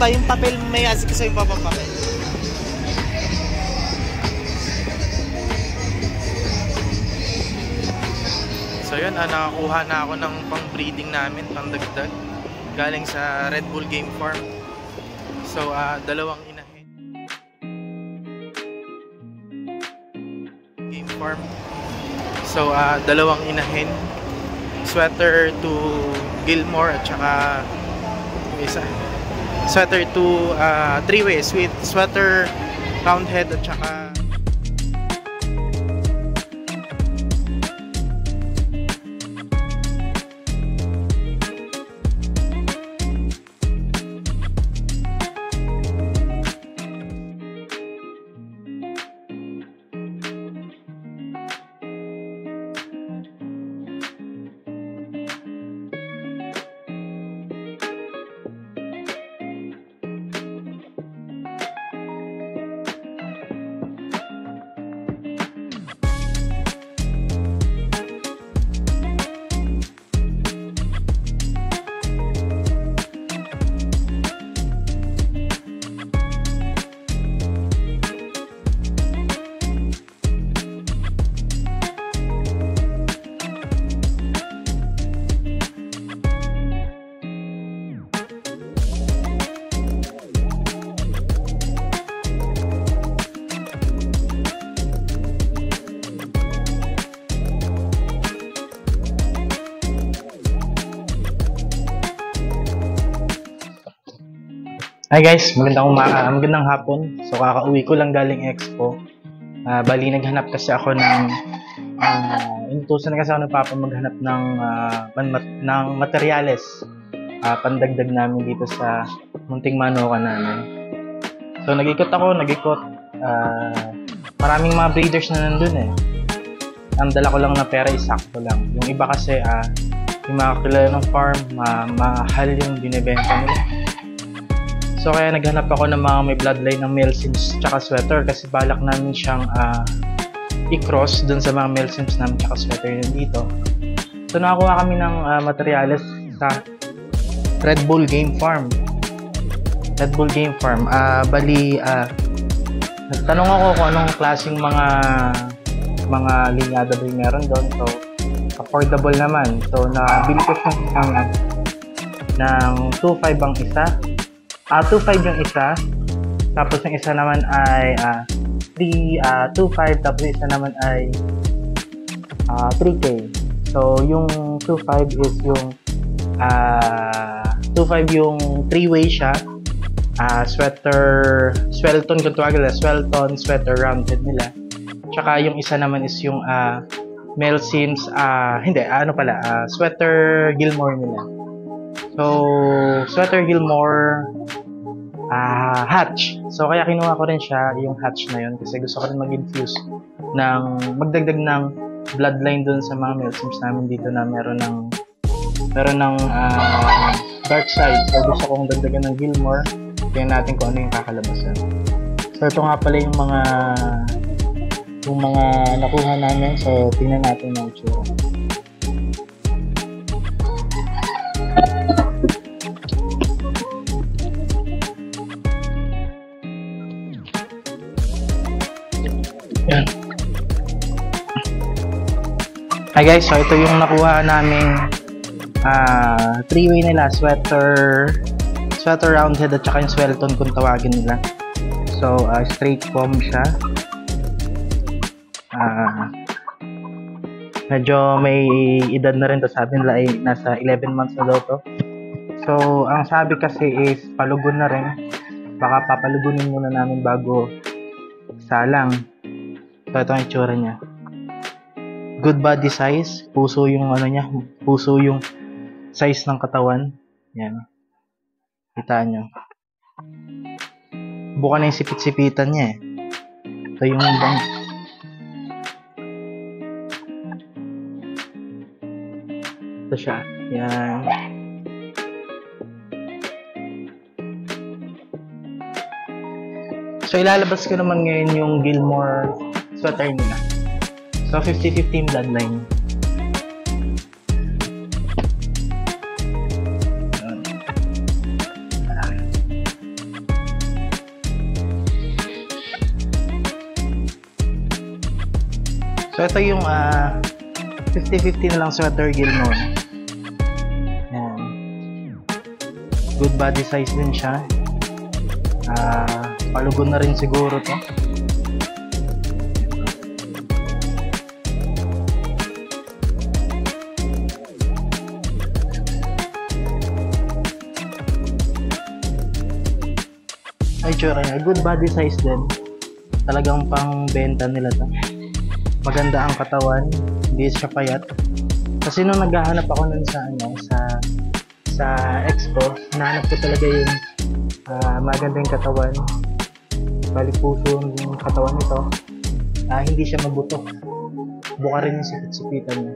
ba yung papel, may asik sa yung papel? So yun, nakakuha na ako ng pang breeding namin, pang dagdag galing sa Red Bull Game Farm. So dalawang inahin Game Farm. So dalawang inahin, sweater to Gilmore at saka isa sweater to three-way with sweater roundhead at saka Hi guys, magandang hapon. So kakauwi ko lang galing Expo. Bali naghanap kasi ako ng inutusan kasi ako ng Papa maghanap ng materyales pandagdag namin dito sa munting manukan namin. So nag-ikot. Maraming mga breeders na nandun eh. Ang dala ko lang na pera sakto lang. Yung iba kasi yung mga kilala ng farm, mahal yung binibenta nila. So kaya naghanap ako ng mga may bloodline ng male sims tsaka sweater kasi balak namin siyang i-cross dun sa mga male sims namin tsaka sweater yun dito. So nakakuha kami ng materyales sa Red Bull Game Farm. Bali nagtanong ako kung anong klaseng mga linyada ba yung meron doon. So affordable naman. So nabili ko siya ng 2.5 ang isa. 2.5 yung isa, tapos yung isa naman ay 2.5, tapos yung isa naman ay 3K. So yung 2.5 is yung 2.5 yung 3-way siya, swelton kung tawagin nila, swelton, sweater rounded nila. Tsaka yung isa naman is yung male sims, sweater Gilmore nila. So sweater Gilmore hatch. So kaya kinuha ko rin siya, yung hatch na yun, kasi gusto ko rin mag-infuse magdagdag ng bloodline dun sa mga male sims namin dito na meron ng dark side. So gusto kong dagdagan ng Gilmore. Tingnan natin kung ano yung kakalabasan. So ito nga pala yung mga nakuha namin. So tingnan natin yung itsura. Yan. Hi guys, so ito yung nakuha naming 3-way nila, sweater roundhead at saka yung swelton kung tawagin nila. So straight comb siya. Medyo may edad na rin to, sabi nila ay nasa 11 months na daw to. So ang sabi kasi is palugon na rin, baka papalugunin muna namin bago salang. So ito ang itsura niya. Good body size, puso yung size ng katawan. Yan. Kita nyo. Buka na yung sipit-sipitan niya eh. Ito yung bang. Ito siya. Yan. So ilalabas ko naman ngayon yung Gilmore sweater nila. So 50-15 bloodline. So ito yung 50-50 na lang sweater Gilmore. Yan. Good body size din siya. Palugon na rin siguro to. Ay, tsura niya. Good body size din. Talagang pang benta nila to. Maganda ang katawan. Hindi siya payat. Kasi nung naghahanap ako nun sa expo, hinahanap ko talaga yung magandang katawan. Balik puso yung katawan nito. Hindi siya mabuto. Buka rin yung sipit-sipitan niya.